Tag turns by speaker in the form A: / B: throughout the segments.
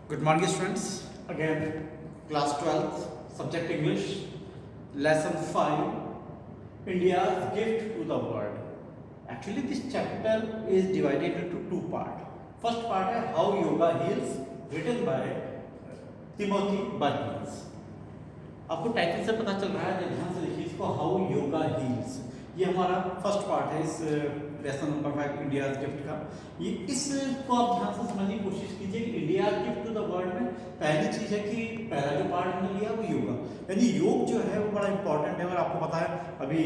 A: Good morning, students. Again, class 12th, subject English, lesson 5, India's gift to the world. Actually, this chapter is divided into two parts. First part है How Yoga Heals, written by Timothy Burgess. आपको title से पता चल रहा है, ध्यान से देखिए इसको, हाउ योगा हील्स। ये हमारा फर्स्ट पार्ट है इस लेसन नंबर 5 इंडिया गिफ्ट का। ये इसको आप ध्यान से समझने की कोशिश कीजिए कि India gift to the world में पहली चीज़ है कि पहला जो पार्ट हमने लिया वो योगा, यानी योग जो है वो बड़ा इंपॉर्टेंट है। और आपको पता है अभी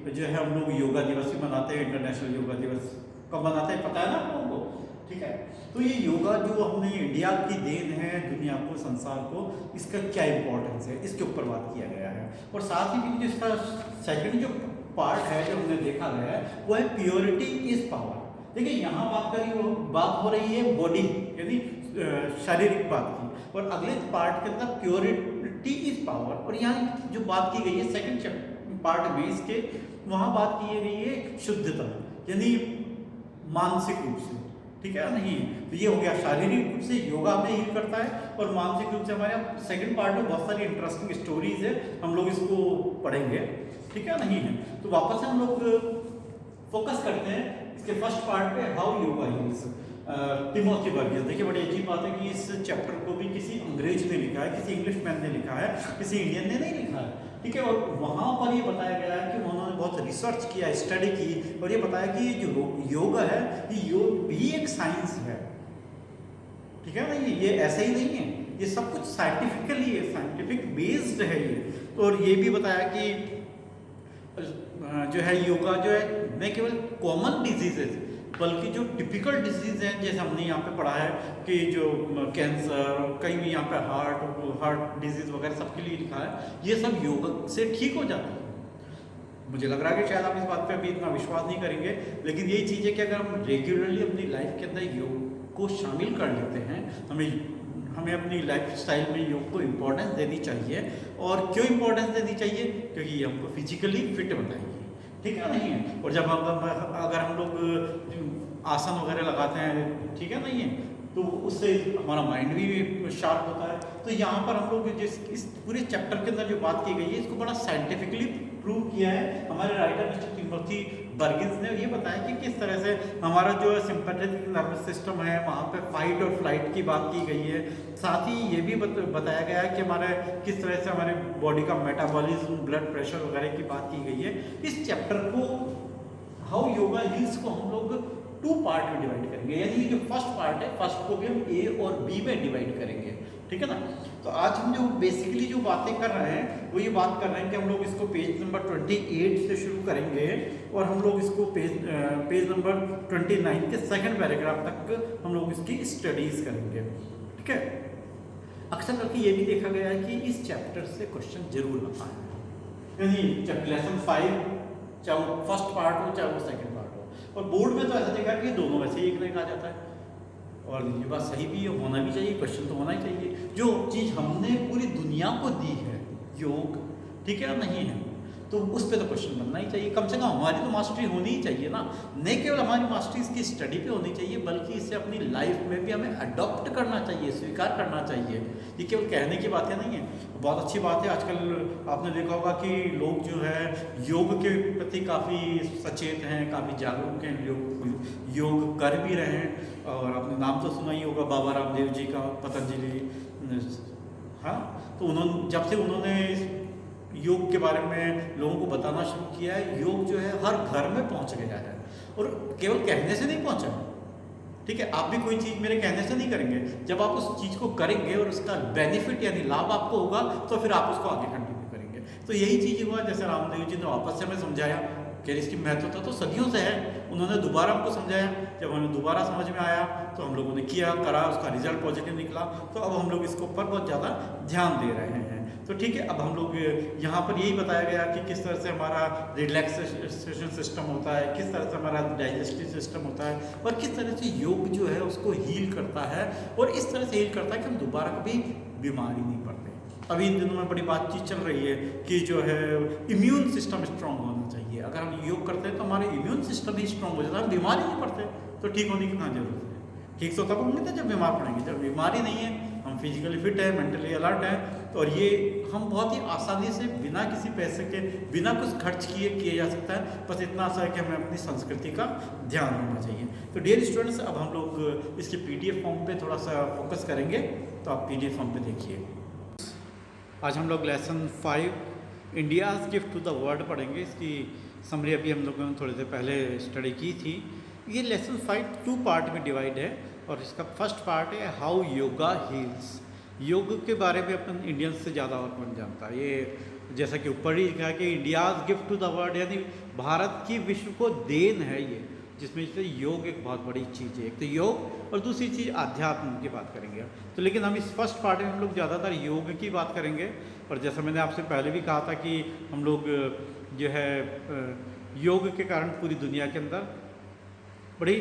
A: जो है हम लोग योगा दिवस भी मनाते हैं, इंटरनेशनल योगा दिवस कब मनाते हैं पता है ना आप लोगों को, ठीक है। तो ये योगा जो हमने इंडिया की देन है दुनिया को, संसार को, इसका क्या इंपॉर्टेंस है इसके ऊपर बात किया गया है। और साथ ही जो इसका सेकंड जो पार्ट है जो हमने देखा गया है वो है प्योरिटी इज पावर। देखिए यहाँ बात हो रही है बॉडी यानी शारीरिक बात की, और अगले पार्ट के अंदर प्योरिटी इज पावर। और यहाँ जो बात की गई है सेकंड पार्ट में इसके, वहाँ बात की गई है शुद्धता यानी मानसिक रूप से, ठीक है नहीं। तो ये हो गया शारीरिक रूप से योगा में हील करता है, और मानसिक रूप से हमारे सेकंड पार्ट में बहुत सारी इंटरेस्टिंग स्टोरीज है, हम लोग इसको पढ़ेंगे, ठीक है नहीं है। तो वापस से हम लोग फोकस करते हैं इसके फर्स्ट पार्ट पे, how yoga heels, Timothy Burgess. देखिए बड़ी अजीब बात है कि इस चैप्टर को भी किसी अंग्रेज ने लिखा है, किसी इंग्लिशमैन ने लिखा है, किसी इंडियन ने नहीं लिखा है, ठीक है। और वहाँ पर ये बताया गया है कि उन्होंने बहुत रिसर्च किया, स्टडी की, और ये बताया कि ये जो योग है ये योग भी एक साइंस है, ठीक है ना। ये ऐसा ही नहीं है, ये सब कुछ साइंटिफिकली है, साइंटिफिक बेस्ड है ये। तो और ये भी बताया कि जो है योगा जो है न केवल कॉमन डिजीजेज बल्कि जो टिपिकल डिजीज हैं, जैसे हमने यहाँ पे पढ़ा है कि जो कैंसर, कहीं भी यहाँ पे हार्ट डिजीज वगैरह सबके लिए लिखा है, ये सब योग से ठीक हो जाता है। मुझे लग रहा है कि शायद आप इस बात पे अभी इतना विश्वास नहीं करेंगे, लेकिन यही चीज़ है कि अगर हम रेगुलरली अपनी लाइफ के अंदर योग को शामिल कर लेते हैं, हमें अपनी लाइफ स्टाइल में योग को इम्पोर्टेंस देनी चाहिए। और क्यों इम्पोर्टेंस देनी चाहिए? क्योंकि ये हमको फिजिकली फिट बनाएगी, ठीक है नहीं है। और जब अगर हम लोग आसन वगैरह लगाते हैं, ठीक है नहीं है, तो उससे हमारा माइंड भी शार्प होता है। तो यहाँ पर हम लोग इस पूरे चैप्टर के अंदर जो बात की गई है इसको बड़ा साइंटिफिकली प्रूव किया है हमारे राइटर मिस्टर टिमोथी बर्गस ने। ये बताया कि किस तरह से हमारा जो सिंपैथेटिक नर्वस सिस्टम है वहाँ पे फाइट और फ्लाइट की बात की गई है। साथ ही ये भी बताया गया है कि हमारे किस तरह से हमारे बॉडी का मेटाबॉलिज्म, ब्लड प्रेशर वगैरह की बात की गई है। इस चैप्टर को हाउ योगा हील्स को हम लोग 2 पार्ट में डिवाइड करेंगे, यानी जो फर्स्ट पार्ट है फर्स्ट को भी हम ए और बी में डिवाइड करेंगे, ठीक है ना। तो आज हम जो बेसिकली जो बातें कर रहे हैं वो ये बात कर रहे हैं कि हम लोग इसको पेज नंबर 28 से शुरू करेंगे, और हम लोग इसको पेज नंबर 29 के सेकंड पैराग्राफ तक हम लोग इसकी स्टडीज करेंगे, ठीक है। अक्सर करके ये भी देखा गया है कि इस चैप्टर से क्वेश्चन जरूर आता है, यानी लेसन 5 चाहे वो फर्स्ट पार्ट हो चाहे वो सेकंड पार्ट हो। और बोर्ड में तो ऐसा देखा कि दोनों में से एक ना एक आ जाता है, और ये बात सही भी है, होना भी चाहिए, क्वेश्चन तो होना ही चाहिए। जो चीज़ हमने पूरी दुनिया को दी है योग, ठीक है नहीं है, तो उस पर तो क्वेश्चन बनना ही चाहिए। कम से कम हमारी तो मास्टरी होनी ही चाहिए ना, नहीं केवल हमारी मास्टरी इसकी स्टडी पे होनी चाहिए बल्कि इसे अपनी लाइफ में भी हमें अडॉप्ट करना चाहिए, स्वीकार करना चाहिए। ये केवल कहने की बातें नहीं है। बहुत अच्छी बात है, आजकल आपने देखा होगा कि लोग जो है योग के प्रति काफ़ी सचेत हैं, काफ़ी जागरूक हैं, योग कर भी रहे हैं। और आपने नाम तो सुना ही होगा बाबा रामदेव जी का, पतंजलि, हाँ। तो उन्होंने योग के बारे में लोगों को बताना शुरू किया है, योग जो है हर घर में पहुंच गया है, और केवल कहने से नहीं पहुंचा, ठीक है। आप भी कोई चीज़ मेरे कहने से नहीं करेंगे, जब आप उस चीज़ को करेंगे और उसका बेनिफिट यानी लाभ आपको होगा तो फिर आप उसको आगे कंटिन्यू करेंगे। तो यही चीज़ हुआ, जैसे रामदेव जी ने वापस से हमें समझाया कि इसकी महत्वता तो सदियों से है, उन्होंने दोबारा हमको समझाया, जब हमें दोबारा समझ में आया तो हम लोगों ने किया, करा, उसका रिजल्ट पॉजिटिव निकला, तो अब हम लोग इसके ऊपर बहुत ज़्यादा ध्यान दे रहे हैं। तो ठीक है, अब हम लोग यहाँ पर यही बताया गया कि किस तरह से हमारा रिलैक्सेशन सिस्टम होता है, किस तरह से हमारा डाइजेस्टिव सिस्टम होता है, और किस तरह से योग जो है उसको हील करता है, और इस तरह से हील करता है कि हम दोबारा कभी बीमारी नहीं पड़ते। अभी इन दिनों में बड़ी बातचीत चल रही है कि जो है इम्यून सिस्टम स्ट्रांग होना चाहिए। अगर हम योग करते हैं तो हमारे इम्यून सिस्टम ही स्ट्रांग हो जाता है, हम बीमारी नहीं पड़ते। तो ठीक होने की कहाँ जरूरत है? ठीक तो तब होंगे तो जब बीमार पड़ेंगे, जब बीमारी नहीं है हम फिजिकली फिट हैं, मेंटली अलर्ट हैं, तो और ये हम बहुत ही आसानी से बिना किसी पैसे के, बिना कुछ खर्च किए जा सकता है। बस इतना सा है कि हमें अपनी संस्कृति का ध्यान होना चाहिए। तो डियर स्टूडेंट्स, अब हम लोग इसके PDF फॉर्म पे थोड़ा सा फोकस करेंगे, तो आप PDF फॉर्म पे देखिए। आज हम लोग lesson 5 India's gift to the world पढ़ेंगे। इसकी समरी अभी हम लोगों ने थोड़े देर पहले स्टडी की थी। ये लेसन 5 2 पार्ट में डिवाइड है, और इसका फर्स्ट पार्ट है हाउ योगा हील्स। योग के बारे में अपन इंडियंस से ज़्यादा और कौन जानता है। ये जैसा कि ऊपर ही कहा कि India's gift to the world, यानी भारत की विश्व को देन है ये, जिसमें से योग एक बहुत बड़ी चीज़ है। एक तो योग, और दूसरी चीज़ आध्यात्म की बात करेंगे। तो लेकिन हम इस फर्स्ट पार्ट में हम लोग ज़्यादातर योग की बात करेंगे। और जैसा मैंने आपसे पहले भी कहा था कि हम लोग जो है योग के कारण पूरी दुनिया के अंदर बड़ी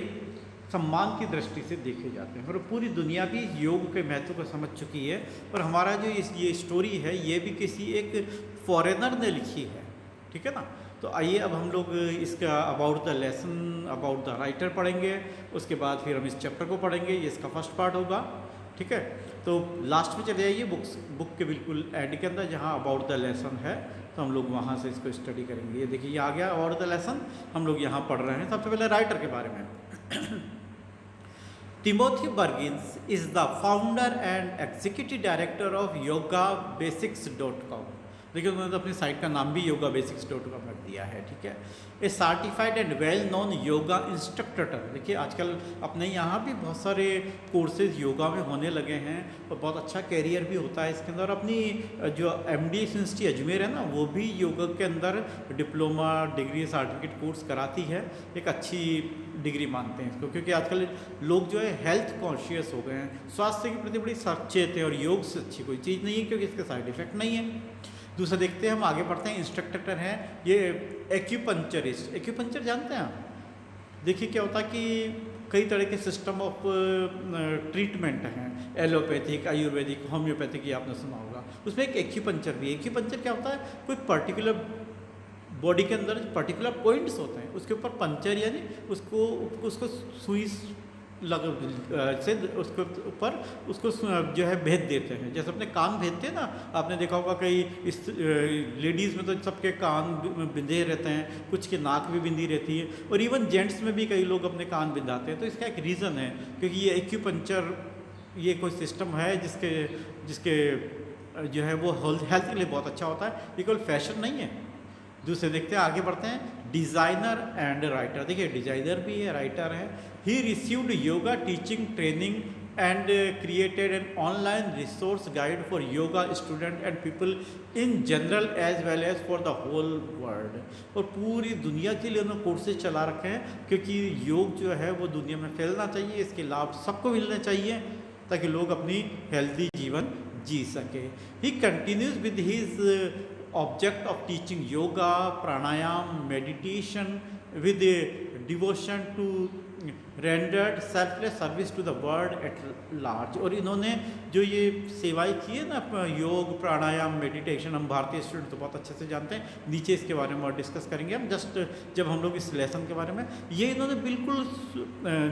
A: सम्मान की दृष्टि से देखे जाते हैं, और पूरी दुनिया भी योग के महत्व को समझ चुकी है। और हमारा जो ये स्टोरी है, ये भी किसी एक फॉरेनर ने लिखी है, ठीक है ना। तो आइए अब हम लोग इसका about the lesson, about the writer पढ़ेंगे। उसके बाद फिर हम इस चैप्टर को पढ़ेंगे, ये इसका फर्स्ट पार्ट होगा, ठीक है। तो लास्ट में चले जाइए बुक के बिल्कुल एंड के अंदर, जहाँ अबाउट द लेसन है, तो हम लोग वहाँ से इसको स्टडी करेंगे। ये देखिए, ये आ गया अबाउट द लेसन, हम लोग यहाँ पढ़ रहे हैं। सबसे पहले राइटर के बारे में। Timothy Burgins is the founder and executive director of yogabasics.com। देखिए, उन्होंने अपनी साइट का नाम भी yogabasics.com रख दिया है, ठीक है। A certified and well known yoga instructor. देखिए, आजकल अपने यहाँ भी बहुत सारे कोर्सेज योगा में होने लगे हैं, और बहुत अच्छा कैरियर भी होता है इसके अंदर। अपनी जो MD यूनिवर्सिटी अजमेर है ना, वो भी योगा के अंदर डिप्लोमा, डिग्री, सर्टिफिकेट कोर्स कराती है। एक अच्छी डिग्री मानते हैं इसको, क्योंकि आजकल लोग जो है हेल्थ कॉन्शियस हो गए हैं, स्वास्थ्य के प्रति बड़ी सचेत है, और योग से अच्छी कोई चीज़ नहीं है, क्योंकि इसके साइड इफेक्ट नहीं है। दूसरा देखते हैं, हम आगे बढ़ते हैं। इंस्ट्रक्टर हैं ये एक्यूपंक्चरिस्ट। एक्यूपंक्चर जानते हैं आप? देखिए क्या होता है कि कई तरह के सिस्टम ऑफ ट्रीटमेंट हैं, एलोपैथिक, आयुर्वेदिक, होम्योपैथिक, ये आपने सुना होगा। उसमें एक एक्यूपंक्चर भी है। एक्यूपंक्चर क्या होता है? कोई पर्टिकुलर बॉडी के अंदर पर्टिकुलर पॉइंट्स होते हैं, उसके ऊपर पंचर, यानी उसको सुई लग से उसके ऊपर उसको जो है भेद देते हैं। जैसे अपने कान भेदते हैं ना, आपने देखा होगा कई इस लेडीज़ में तो सबके कान बिंधे रहते हैं, कुछ के नाक भी बिंदी रहती है, और इवन जेंट्स में भी कई लोग अपने कान बिंधाते हैं। तो इसका एक रीज़न है, क्योंकि ये एक्यूपंक्चर ये कोई सिस्टम है जिसके जो है वो हेल्थ के लिए बहुत अच्छा होता है। ये कोई फैशन नहीं है। दूसरे देखते हैं, आगे बढ़ते हैं। Designer and writer. देखिए, डिज़ाइनर भी है, राइटर है। He received yoga teaching training and created an online resource guide for yoga student and people in general as well as for the whole world. और पूरी दुनिया के लिए उन्होंने कोर्सेज चला रखे हैं, क्योंकि योग जो है वो दुनिया में फैलना चाहिए, इसके लाभ सबको मिलने चाहिए, ताकि लोग अपनी हेल्दी जीवन जी सके। ही continues with his object of teaching yoga, pranayam, meditation with a devotion to rendered selfless service to the world at large। और इन्होंने जो ये सेवाएं की है ना, योग, प्राणायाम, मेडिटेशन, हम भारतीय स्टूडेंट तो बहुत अच्छे से जानते हैं। नीचे इसके बारे में और डिस्कस करेंगे हम, जस्ट जब हम लोग इस लेसन के बारे में। ये इन्होंने बिल्कुल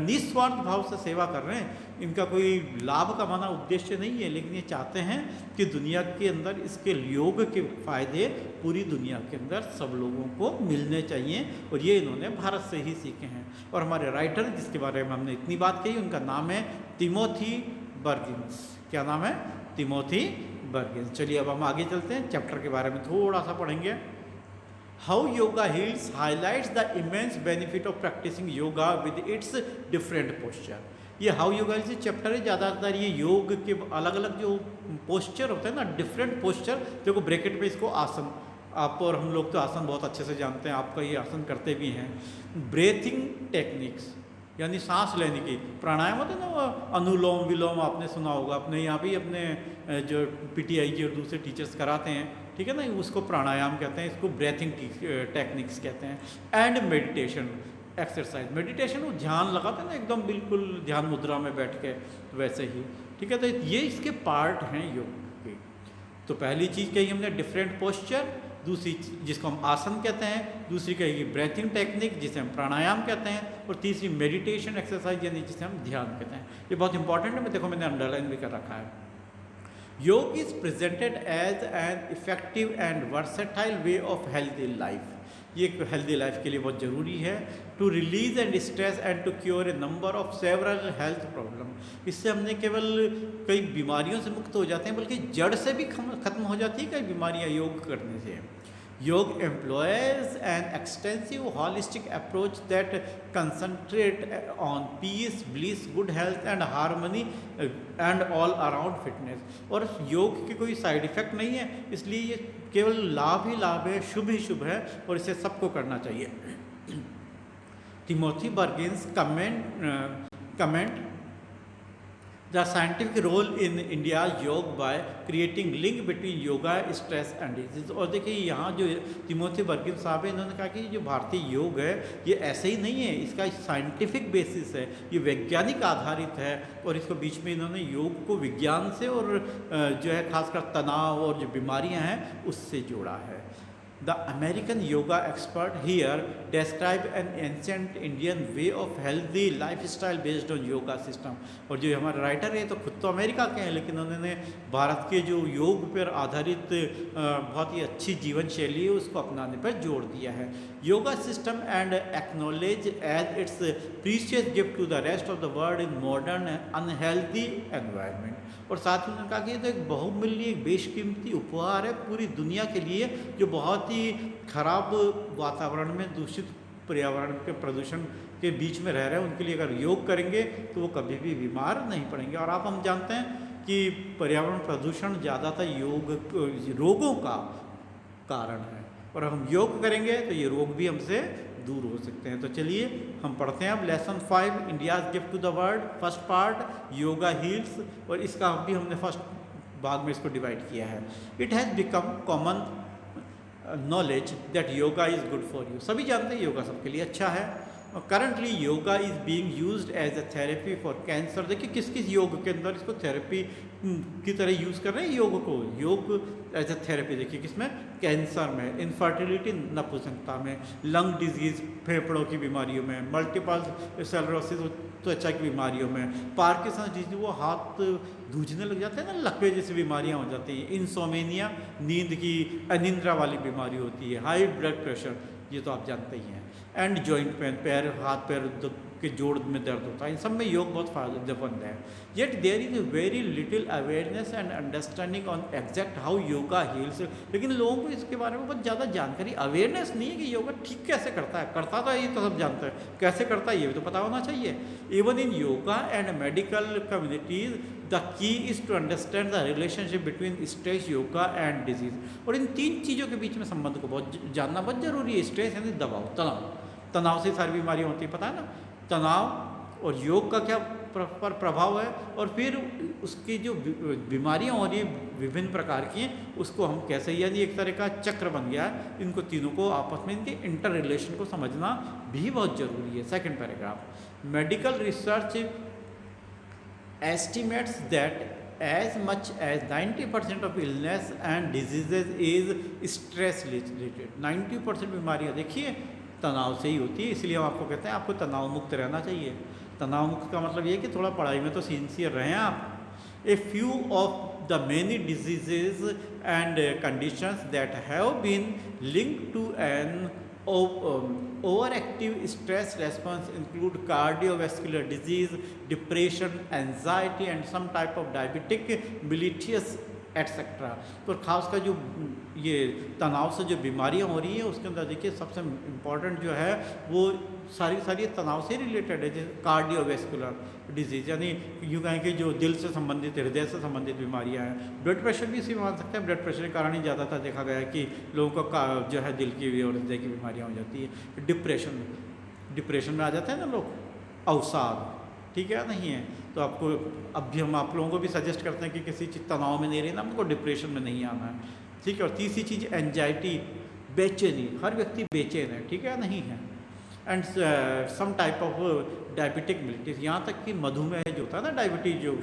A: निस्वार्थ भाव से सेवा कर रहे हैं। इनका कोई लाभ कमाना उद्देश्य नहीं है, लेकिन ये चाहते हैं कि दुनिया के अंदर इसके योग के फ़ायदे पूरी दुनिया के अंदर सब लोगों को मिलने चाहिए, और ये इन्होंने भारत से ही सीखे हैं। और हमारे राइटर जिसके बारे में हमने इतनी बात कही, उनका नाम है टिमोथी बर्गिन्स। क्या नाम है? टिमोथी बर्गिन्स। चलिए अब हम आगे चलते हैं, चैप्टर के बारे में थोड़ा सा पढ़ेंगे। How yoga heals highlights the immense benefit of practising yoga with its different posture. ये हाउ योगा हील्स चैप्टर है, ज़्यादातर ये योग के अलग अलग जो पोस्चर होते हैं ना, डिफरेंट पोस्चर, देखो ब्रैकेट में इसको आसन, आप और हम लोग तो आसन बहुत अच्छे से जानते हैं, आपका ये आसन करते भी हैं। ब्रेथिंग टेक्निक्स, यानी सांस लेने की, प्राणायाम होते हैं ना, वो अनुलोम विलोम आपने सुना होगा, अपने यहाँ भी अपने जो PTI जी और दूसरे टीचर्स कराते हैं, ठीक है ना, उसको प्राणायाम कहते हैं, इसको ब्रेथिंग टेक्निक्स कहते हैं। एंड मेडिटेशन एक्सरसाइज, मेडिटेशन वो ध्यान लगाते हैं ना, एकदम बिल्कुल ध्यान मुद्रा में बैठ के, वैसे ही, ठीक है। तो ये इसके पार्ट हैं योग के। तो पहली चीज़ कही हमने डिफरेंट पोस्चर, दूसरी जिसको हम आसन कहते हैं, दूसरी कहेगी ब्रेथिंग टेक्निक जिसे हम प्राणायाम कहते हैं, और तीसरी मेडिटेशन एक्सरसाइज यानी जिसे हम ध्यान कहते हैं। ये बहुत इंपॉर्टेंट है, मैं देखो मैंने अंडरलाइन भी कर रखा है। Yoga is presented as an effective and versatile way of healthy life. ये हेल्दी लाइफ के लिए बहुत ज़रूरी है। To release and stress and to cure a number of several health problem. इससे हमने केवल कई बीमारियों से मुक्त हो जाते हैं, बल्कि जड़ से भी खत्म हो जाती है कई बीमारियां योग करने से। योग employs an extensive holistic approach that concentrate on peace, bliss, good health and harmony and all around fitness। और योग के कोई साइड इफेक्ट नहीं है, इसलिए ये केवल लाभ ही लाभ है, शुभ ही शुभ है और इसे सबको करना चाहिए। Timothy Burgins comment the scientific role in India yoga by creating link between yoga, stress and disease. और देखिए यहाँ जो टिमोथी बर्गिन साहब है, इन्होंने कहा कि जो भारतीय योग है ये ऐसे ही नहीं है, इसका साइंटिफिक बेसिस है, ये वैज्ञानिक आधारित है। और इसको बीच में इन्होंने योग को विज्ञान से और जो है खासकर तनाव और जो बीमारियाँ हैं उससे जोड़ा है। The American yoga expert here describe an ancient Indian way of healthy lifestyle based on yoga system। और जो हमारे राइटर है तो खुद तो अमेरिका के हैं, लेकिन उन्होंने भारत के जो योग पर आधारित बहुत ही अच्छी जीवन शैली है उसको अपनाने पर जोर दिया है। Yoga system and acknowledge as its precious gift to the rest of the world in modern unhealthy environment. और साथ ही उन्होंने कहा कि ये तो एक बहुमूल्य, एक बेशकीमती उपहार है पूरी दुनिया के लिए, जो बहुत ही खराब वातावरण में, दूषित पर्यावरण के प्रदूषण के बीच में रह रहे हैं, उनके लिए अगर योग करेंगे तो वो कभी भी बीमार नहीं पड़ेंगे। और आप हम जानते हैं कि पर्यावरण प्रदूषण ज़्यादातर रोगों का कारण है, और हम योग करेंगे तो ये रोग भी हमसे दूर हो सकते हैं। तो चलिए हम पढ़ते हैं अब lesson 5 India's gift to the world. First part yoga heals, और इसका भी हमने फर्स्ट भाग में इसको डिवाइड किया है। It has become common knowledge that yoga is good for you. सभी जानते हैं योगा सबके लिए अच्छा है। Currently yoga is being used as a therapy for cancer. देखिए किस किस योग के अंदर इसको थेरेपी की तरह यूज़ कर रहे हैं योग को। योग एज अ थेरेपी देखिए किसमें, कैंसर में, इनफर्टिलिटी नपुंसकता में, लंग डिजीज़ फेफड़ों की बीमारियों में, मल्टीपल सेलरोसिस त्वचा की बीमारियों में, पार्किंसन डिजीज वो हाथ धूजने लग जाते हैं ना, लकवे जैसी बीमारियाँ हो जाती हैं, इंसोमेनिया नींद की अनिद्रा वाली बीमारी होती है, हाई ब्लड प्रेशर ये तो आप जानते ही हैं, एंड जॉइंट पेन, पैर हाथ पैर के जोड़ में दर्द होता है, इन सब में योग बहुत फायदेमंद है। Yet there is a very little awareness and understanding on exact how yoga heals. लेकिन लोगों को इसके बारे में बहुत ज़्यादा जानकारी, अवेयरनेस नहीं है कि योगा ठीक कैसे करता है। करता तो ये तो सब जानते हैं, कैसे करता है ये भी तो पता होना चाहिए। Even in yoga and medical communities the key is to understand the relationship between stress, yoga and disease. और इन तीन चीज़ों के बीच में संबंध को बहुत जानना बहुत जरूरी है। स्ट्रेस यानी दबाव, तनाव से सारी बीमारियाँ होती है, पता है ना। तनाव और योग का क्या पर प्रभाव है, और फिर उसकी जो बीमारियाँ हो रही हैं विभिन्न प्रकार की, उसको हम कैसे, यानी एक तरह का चक्र बन गया है। इनको तीनों को आपस में इनके इंटर रिलेशन को समझना भी बहुत ज़रूरी है। Second paragraph, medical research estimates that as much as 90% of illness and diseases is stress related। 90% बीमारियाँ देखिए तनाव से ही होती है, इसलिए हम आपको कहते हैं आपको तनाव मुक्त रहना चाहिए। तनाव मुक्त का मतलब ये है कि थोड़ा पढ़ाई में तो सिंसियर रहें आप। A few of the many diseases and conditions that have been linked to an overactive stress response include cardiovascular disease, depression, anxiety and some type of diabetic mellitus etcetera. तो खासकर जो ये तनाव से जो बीमारियां हो रही हैं उसके अंदर देखिए सबसे इम्पॉर्टेंट जो है वो सारी तनाव से रिलेटेड है। जैसे कार्डियोवैस्कुलर डिजीज़, यानी यूँ कहें कि जो दिल से संबंधित, हृदय से संबंधित बीमारियां हैं। ब्लड प्रेशर भी इसी में मान सकते हैं, ब्लड प्रेशर के कारण ही ज़्यादातर देखा गया है कि लोगों का जो है दिल की और हृदय की बीमारियाँ हो जाती है। डिप्रेशन में आ जाते हैं ना लोग, अवसाद, ठीक है नहीं है। तो आपको अब भी हम आप लोगों को भी सजेस्ट करते हैं कि किसी चीज़ तनाव में नहीं रहना, हमको डिप्रेशन में नहीं आना है, ठीक है। और तीसरी चीज़ एंजाइटी, बेचैनी, हर व्यक्ति बेचैन है, ठीक है नहीं है। And some type of diabetic mellitus, यहाँ तक कि मधुमेह जो होता है ना, डायबिटीज जो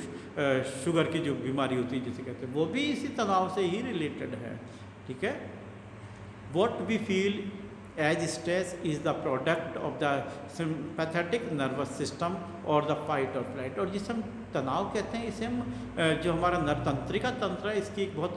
A: शुगर की जो बीमारी होती है जिसे कहते हैं, वो भी इसी तनाव से ही रिलेटेड है, ठीक है। What we feel as stress is the product of the sympathetic nervous system और द फाइट और फ्लाइट। और जिसे हम तनाव कहते हैं, इसे हम जो हमारा तंत्रिका तंत्र है, इसकी एक बहुत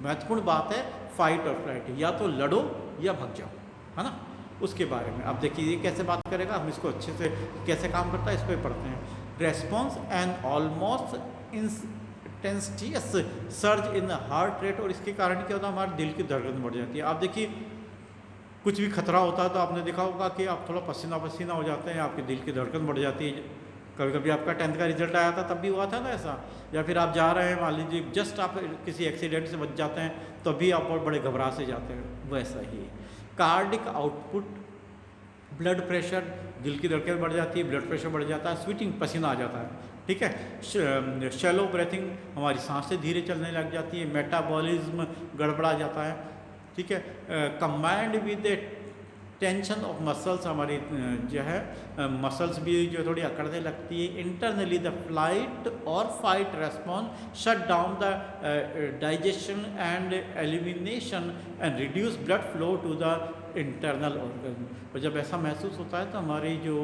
A: महत्वपूर्ण बात है फाइट और फ्लाइट, या तो लड़ो या भाग जाओ, है ना। उसके बारे में अब देखिए ये कैसे बात करेगा, हम इसको अच्छे से कैसे काम करता है इस पर पढ़ते हैं। Response and almost instantaneous surge in heart rate. और इसके कारण क्या होता है, हमारे दिल की धड़कन बढ़ जाती है। आप देखिए कुछ भी खतरा होता है तो आपने देखा होगा कि आप थोड़ा पसीना पसीना हो जाते हैं, आपके दिल की धड़कन बढ़ जाती है। कभी कभी आपका 10th का रिजल्ट आया था तब भी हुआ था ना ऐसा, या फिर आप जा रहे हैं मान लीजिए जस्ट आप किसी एक्सीडेंट से बच जाते हैं तो भी आप बहुत बड़े घबरा से जाते हैं, वैसा ही। कार्डिक आउटपुट, ब्लड प्रेशर, दिल की धड़कन बढ़ जाती है, ब्लड प्रेशर बढ़ जाता है, स्वीटिंग पसीना आ जाता है, ठीक है। शैलो ब्रेथिंग, हमारी सांसें धीरे चलने लग जाती है, मेटाबॉलिज्म गड़बड़ा जाता है, ठीक है। Combined with tension of muscles, हमारी जो है मसल्स भी जो थोड़ी अकड़ने लगती है। इंटरनली द फ्लाइट और fight response shut down the digestion and elimination and reduce blood flow to the internal organ. और जब ऐसा महसूस होता है तो हमारी जो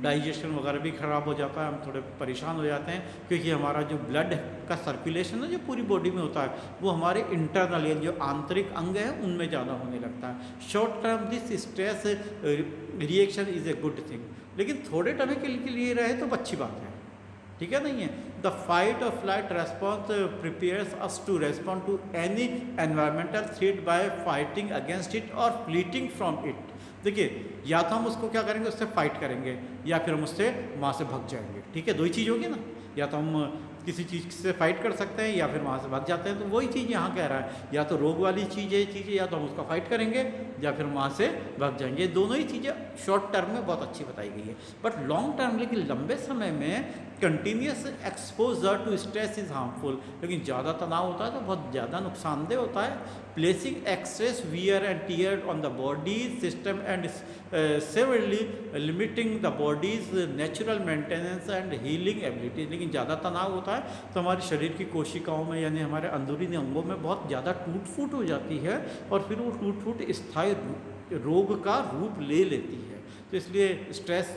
A: डाइजेशन वगैरह भी ख़राब हो जाता है, हम थोड़े परेशान हो जाते हैं, क्योंकि हमारा जो ब्लड का सर्कुलेशन है जो पूरी बॉडी में होता है वो हमारे इंटरनल या जो आंतरिक अंग हैं उनमें ज़्यादा होने लगता है। Short term this stress reaction is a good thing, लेकिन थोड़े टाइम के लिए रहे तो अच्छी बात है, ठीक है, नहीं है। द फाइट और flight response prepares us to respond to any environmental threat by fighting against it और फ्लीटिंग फ्रॉम इट। देखिए या तो हम उसको क्या करेंगे, उससे फाइट करेंगे, या फिर हम उससे वहाँ से भाग जाएंगे, ठीक है, दो ही चीज़ होगी ना। या तो हम किसी चीज़ से फाइट कर सकते हैं या फिर वहाँ से भाग जाते हैं। तो वही चीज़ यहाँ कह रहा है, या तो रोग वाली चीज़ है या तो हम उसका फाइट करेंगे या फिर वहाँ से भाग जाएंगे। दोनों ही चीज़ें शॉर्ट टर्म में बहुत अच्छी बताई गई है, बट लॉन्ग टर्म लेकिन लंबे समय में continuous exposure to stress is harmful. लेकिन ज़्यादा तनाव होता है तो बहुत ज़्यादा नुकसानदेह होता है। Placing excess wear and tear on the body system and severely limiting the body's natural maintenance and healing ability। लेकिन ज़्यादा तनाव होता है तो हमारे शरीर की कोशिकाओं में यानी हमारे अंदरूनी अंगों में बहुत ज़्यादा टूट फूट हो जाती है, और फिर वो टूट फूट स्थायी रोग का रूप ले लेती है। तो इसलिए स्ट्रेस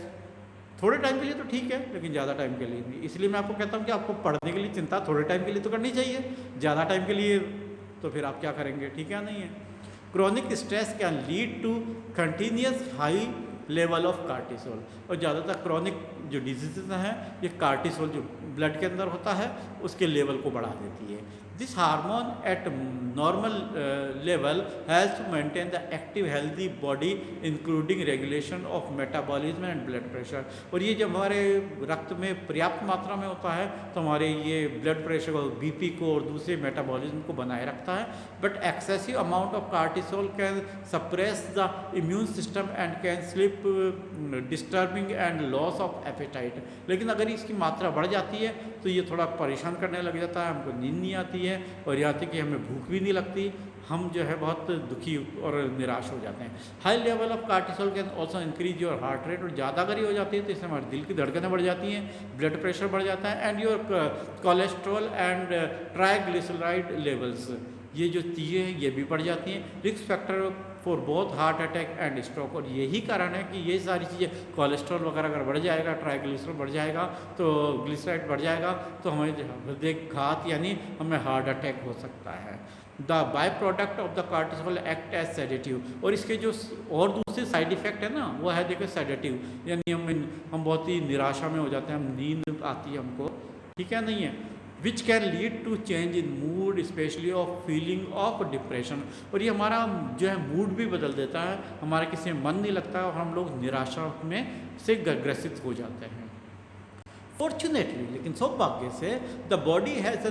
A: थोड़े टाइम के लिए तो ठीक है, लेकिन ज़्यादा टाइम के लिए नहीं। इसलिए मैं आपको कहता हूँ कि आपको पढ़ने के लिए चिंता थोड़े टाइम के लिए तो करनी चाहिए, ज़्यादा टाइम के लिए तो फिर आप क्या करेंगे, ठीक है, नहीं है। Chronic stress can lead to continuous high level of cortisol. और ज़्यादातर क्रोनिक जो डिजीज़ हैं ये कार्टिसोल जो ब्लड के अंदर होता है उसके लेवल को बढ़ा देती है। This hormone at normal level helps to maintain the active healthy body including regulation of metabolism and blood pressure. और ये जब हमारे रक्त में पर्याप्त मात्रा में होता है तो हमारे ये ब्लड प्रेशर को, बीपी को और दूसरे मेटाबॉलिज्म को बनाए रखता है। But excessive amount of cortisol can suppress the immune system and can slip disturbing and loss of appetite. लेकिन अगर इसकी मात्रा बढ़ जाती है तो ये थोड़ा परेशान करने लग जाता है, हमको नींद नहीं आती है, और यहाँ तक कि हमें भूख भी नहीं लगती, हम जो है बहुत दुखी और निराश हो जाते हैं। High level of cortisol can also increase your heart rate. और ज़्यादा अगर ये हो जाती है तो इससे हमारे दिल की धड़कनें बढ़ जाती हैं, ब्लड प्रेशर बढ़ जाता है, and your cholesterol and triglyceride levels, ये जो चीज़ें हैं ये भी बढ़ जाती हैं। Risk factor for both heart attack and stroke. और यही कारण है कि ये सारी चीज़ें, कोलेस्ट्रॉल वगैरह अगर बढ़ जाएगा, ट्राइग्लिसराइड बढ़ जाएगा, तो ग्लिसराइड बढ़ जाएगा तो हमें हृदय घात यानी हमें हार्ट अटैक हो सकता है। The by product of the cortisol act as sedative. और इसके जो और दूसरे साइड इफेक्ट है ना वो है देखो सेडेटिव, यानी हम बहुत ही निराशा में हो जाते हैं, हम नींद आती है हमको, ठीक है, नहीं है। Which can lead to change in mood specially of feeling of depression. और ये हमारा जो है मूड भी बदल देता है, हमारा किसी में मन नहीं लगता और हम लोग निराशा में से ग्रसित हो जाते हैं। फॉर्चुनेटली, लेकिन सौभाग्य से, the body has a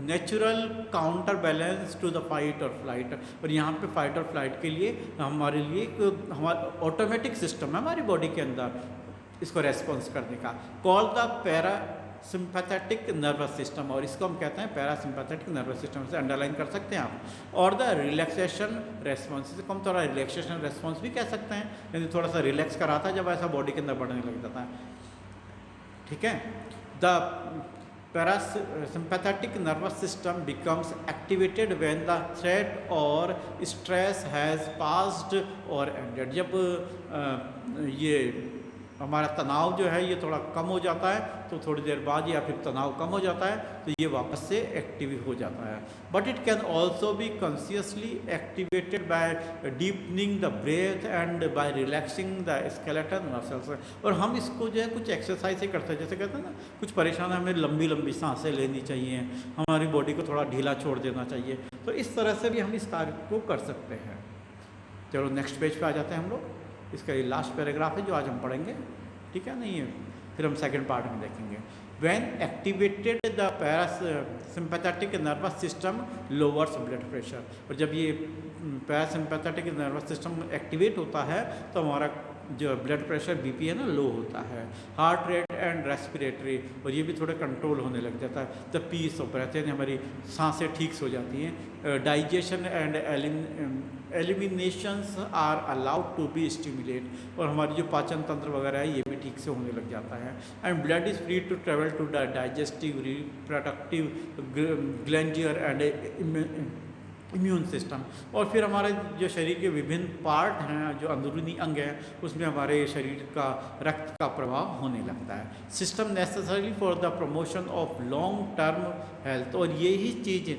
A: natural counter balance to the fight और फ्लाइट। और यहाँ पे फाइट और फ्लाइट के लिए हमारे लिए एक हमारा ऑटोमेटिक सिस्टम है हमारी बॉडी के अंदर इसको रेस्पॉन्स करने का, call the para sympathetic nervous system. और इसको हम कहते हैं पैरासिम्पैथेटिक नर्वस सिस्टम, से अंडरलाइन कर सकते हैं आप। और द रिलैक्सेशन रेस्पॉन्स, इसको हम थोड़ा रिलैक्सेशन रेस्पॉन्स भी कह सकते हैं, यानी थोड़ा सा रिलैक्स कराता है जब ऐसा बॉडी के अंदर बढ़ने लग जाता है, ठीक है। The Parasympathetic nervous system becomes activated when the threat or stress has passed or ended. जब ये हमारा तनाव जो है ये थोड़ा कम हो जाता है तो थोड़ी देर बाद या फिर तनाव कम हो जाता है तो ये वापस से एक्टिव हो जाता है. But it can also be consciously activated by deepening the breath and by relaxing the skeleton muscles. और हम इसको जो है कुछ एक्सरसाइज से करते हैं, जैसे कहते हैं ना कुछ परेशान है, हमें लंबी लंबी सांसें लेनी चाहिए, हमारी बॉडी को थोड़ा ढीला छोड़ देना चाहिए. तो इस तरह से भी हम इस कार्य को कर सकते हैं. चलो नेक्स्ट पेज पे आ जाते हैं हम लोग. इसका ये लास्ट पैराग्राफ है जो आज हम पढ़ेंगे, ठीक है. नहीं है फिर हम सेकंड पार्ट में देखेंगे. When activated the parasympathetic nervous system lowers blood pressure. और जब ये पैरासिम्पैथेटिक नर्वस सिस्टम एक्टिवेट होता है तो हमारा जो ब्लड प्रेशर बीपी है ना लो होता है. हार्ट रेट एंड रेस्पिरेटरी, और ये भी थोड़ा कंट्रोल होने लग जाता है. द पीस ऑफ ब्रेथ, यानी हमारी सांसें ठीक से हो जाती हैं. Digestion and eliminations are allowed to be stimulate, और हमारी जो पाचन तंत्र वगैरह है ये भी ठीक से होने लग जाता है. And blood is free to travel to the digestive, reproductive, glandular and immune system. और फिर हमारे जो शरीर के विभिन्न पार्ट हैं, जो अंदरूनी अंग हैं, उसमें हमारे शरीर का रक्त का प्रभाव होने लगता है. System necessary for the promotion of long term health, और यही चीज़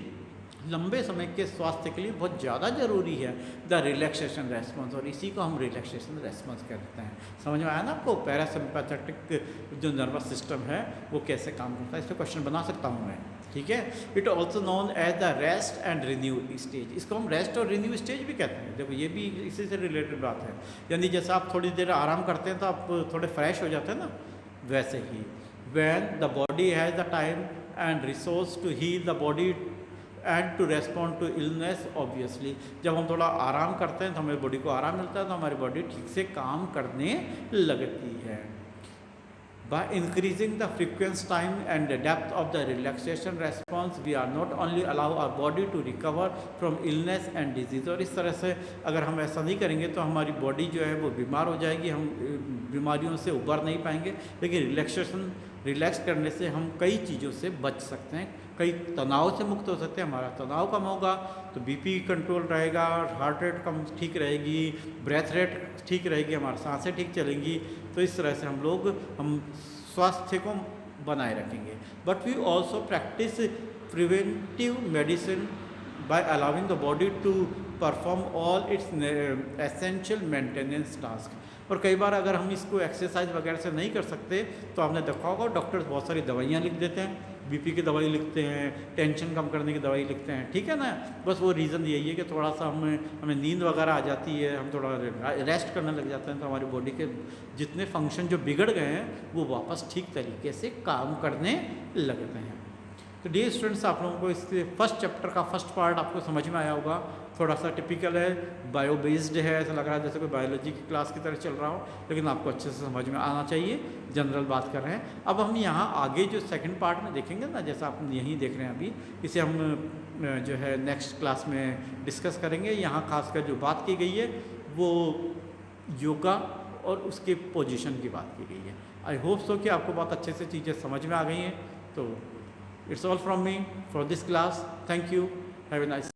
A: लंबे समय के स्वास्थ्य के लिए बहुत ज़्यादा ज़रूरी है. द रिलैक्सेशन रेस्पॉन्स, और इसी को हम रिलैक्सेशन रेस्पॉन्स कहते हैं. समझ में आया ना आपको? पैरासिम्पैथेटिक जो नर्वस सिस्टम है वो कैसे काम करता है. इस पर क्वेश्चन बना सकता हूँ मैं, ठीक है. It also known as the rest and renew stage. इसको हम रेस्ट और रिन्यू स्टेज भी कहते हैं. देखो ये भी इसी से रिलेटेड बात है. यानी जैसे आप थोड़ी देर आराम करते हैं तो आप थोड़े फ्रेश हो जाते हैं ना, वैसे ही when the body has the time and resource to heal the body and to respond to illness. Obviously जब हम थोड़ा आराम करते हैं तो हमारी बॉडी को आराम मिलता है, तो हमारी बॉडी ठीक से काम करने लगती है. By increasing the frequency, time and the depth of the relaxation response, we are not only allow our body to recover from illness and disease. और इस तरह से अगर हम ऐसा नहीं करेंगे तो हमारी बॉडी जो है वो बीमार हो जाएगी, हम बीमारियों से उबर नहीं पाएंगे. लेकिन रिलैक्स करने से हम कई चीज़ों से बच सकते हैं, कई तनाव से मुक्त हो सकते हैं. हमारा तनाव कम होगा तो बीपी कंट्रोल रहेगा, हार्ट रेट कम ठीक रहेगी, ब्रेथ रेट ठीक रहेगी, हमारी सांसें ठीक चलेंगी. तो इस तरह से हम स्वास्थ्य को बनाए रखेंगे. But we also practice preventive medicine by allowing the body to perform all its essential maintenance task. और कई बार अगर हम इसको एक्सरसाइज वगैरह से नहीं कर सकते तो आपने देखा होगा डॉक्टर्स बहुत सारी दवाइयाँ लिख देते हैं. बीपी की दवाई लिखते हैं, टेंशन कम करने की दवाई लिखते हैं, ठीक है ना. बस वो रीज़न यही है कि थोड़ा सा हमें नींद वगैरह आ जाती है, हम थोड़ा रेस्ट करने लग जाते हैं तो हमारी बॉडी के जितने फंक्शन जो बिगड़ गए हैं वो वापस ठीक तरीके से काम करने लगते हैं. तो डियर स्टूडेंट्स, आप लोगों को इसके फर्स्ट चैप्टर का फर्स्ट पार्ट आपको समझ में आया होगा. थोड़ा सा टिपिकल है, बायो बेस्ड है, ऐसा लग रहा है जैसे कोई बायोलॉजी की क्लास की तरह चल रहा हो, लेकिन आपको अच्छे से समझ में आना चाहिए. जनरल बात कर रहे हैं. अब हम यहाँ आगे जो सेकंड पार्ट में देखेंगे ना, जैसा आप यहीं देख रहे हैं अभी, इसे हम जो है नेक्स्ट क्लास में डिस्कस करेंगे. यहाँ खासकर जो बात की गई है वो योगा और उसके पोजीशन की बात की गई है. आई होप सो कि आपको बहुत अच्छे से चीज़ें समझ में आ गई हैं. तो it's all from me for this class. Thank you. Have a nice